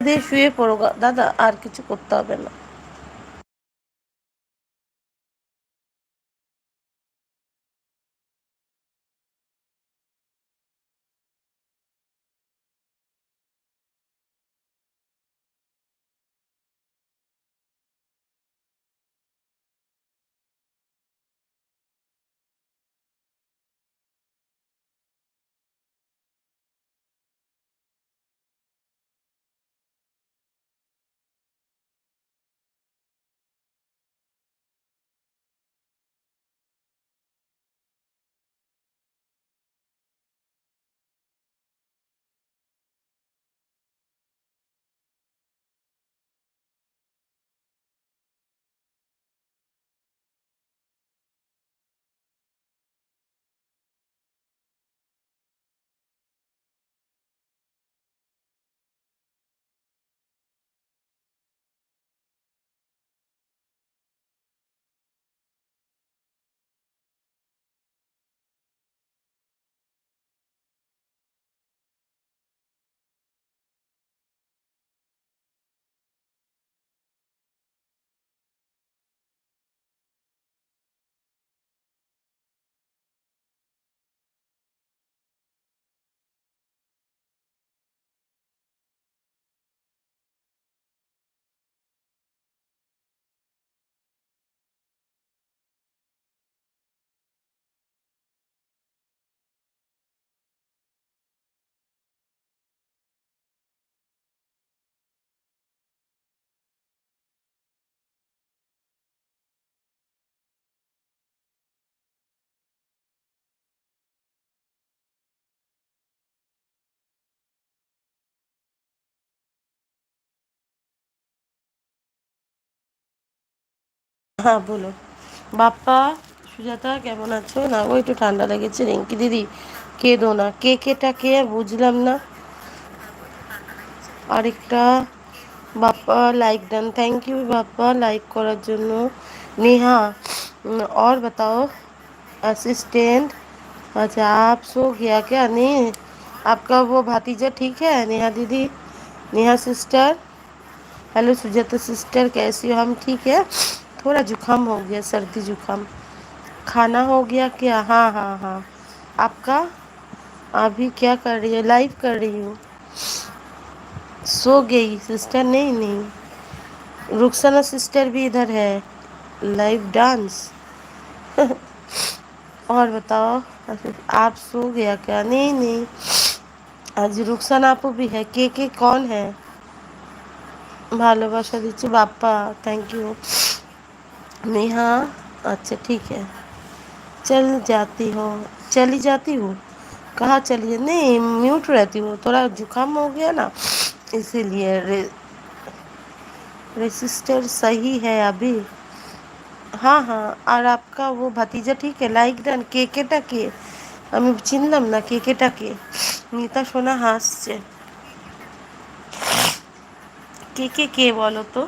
দিয়ে শুয়ে পড়ো দাদা, আর কিছু করতে হবে না। হ্যাঁ বলো। বাপ্পা, সুজাতা কেমন আছো? না গো, একটু ঠান্ডা লেগেছে। রিঙ্কি দিদি কেঁদো না। কেটা কে বুঝলাম না। আরেকটা बापा लाइक डन, थैंक यू बापा लाइक करार जन्नो। नेहा और बताओ असिस्टेंट। अच्छा आप सो गया क्या? नहीं, आपका वो भतीजा ठीक है? नेहा दीदी, Neha sister, hello Sujata sister, कैसी हो? हम ठीक है। थोड़ा जुकाम हो गया, सर्दी जुकाम। खाना हो गया क्या? हाँ हाँ हाँ। आपका? अभी क्या कर रही है? लाइव कर रही हूँ। सो गई सिस्टर? नहीं नहीं, रुखसाना सिस्टर भी इधर है, लाइव डांस। और बताओ, आप सो गया क्या? नहीं नहीं, आज रुखसाना आपू भी है। के कौन है? ভালোবাসা দিচ্ছি বাপ্পা, थैंक यू। नेहा, अच्छा ठीक है। चल जाती हो? चली जाती हूँ? कहाँ चली? नहीं, म्यूट रहती हूँ, थोड़ा जुकाम हो गया ना, इसीलिए रेसिस्टर सही है अभी। हाँ हाँ। और आपका वो भतीजा ठीक है? लाइक ডান। কেটাকে আমি চিনলাম না। কেটাকে? মিতা সোনা হাসছে। কে বলো তো?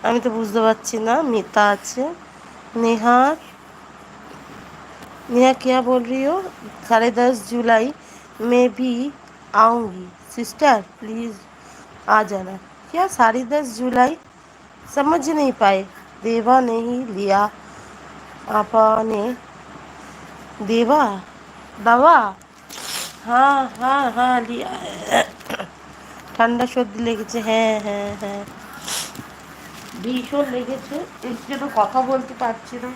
আমি তো বুঝতে পারছি না। মিতা আছে। नेहा, नेहा क्या बोल रही हो? 10:30 जुलाई मैं भी आऊँगी सिस्टर, प्लीज़ आ जाना। क्या 10:30 जुलाई? समझ नहीं पाए। देवा नहीं लिया आपा ने? देवा दवा? हाँ हाँ हाँ लिया है। ঠান্ডা সর্দি লেগেছে, হ্যাঁ হ্যাঁ হ্যাঁ, ভীষণ লেগেছে। এর জন্য কথা বলতে পারছি না।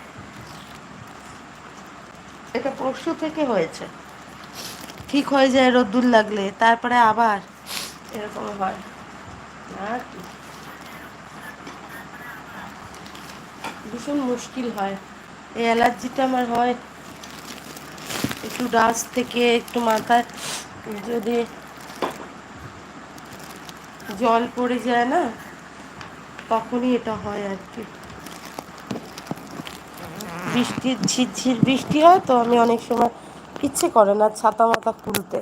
এটা পরশু থেকে হয়েছে। ঠিক হয়ে যায় রোদ্দুর লাগলে, তারপরে আবার এরকম হয়। আর কি, ভীষণ মুশকিল হয়। এই অ্যালার্জিটা আমার হয় একটু ডাস্ট থেকে, একটু মাথায় যদি জল পড়ে যায় না, তখনই এটা হয় আর কি। বৃষ্টির ঝিরঝির বৃষ্টি হয় তো, আমি অনেক সময় ইচ্ছে করে না ছাতা মাথা খুলতে।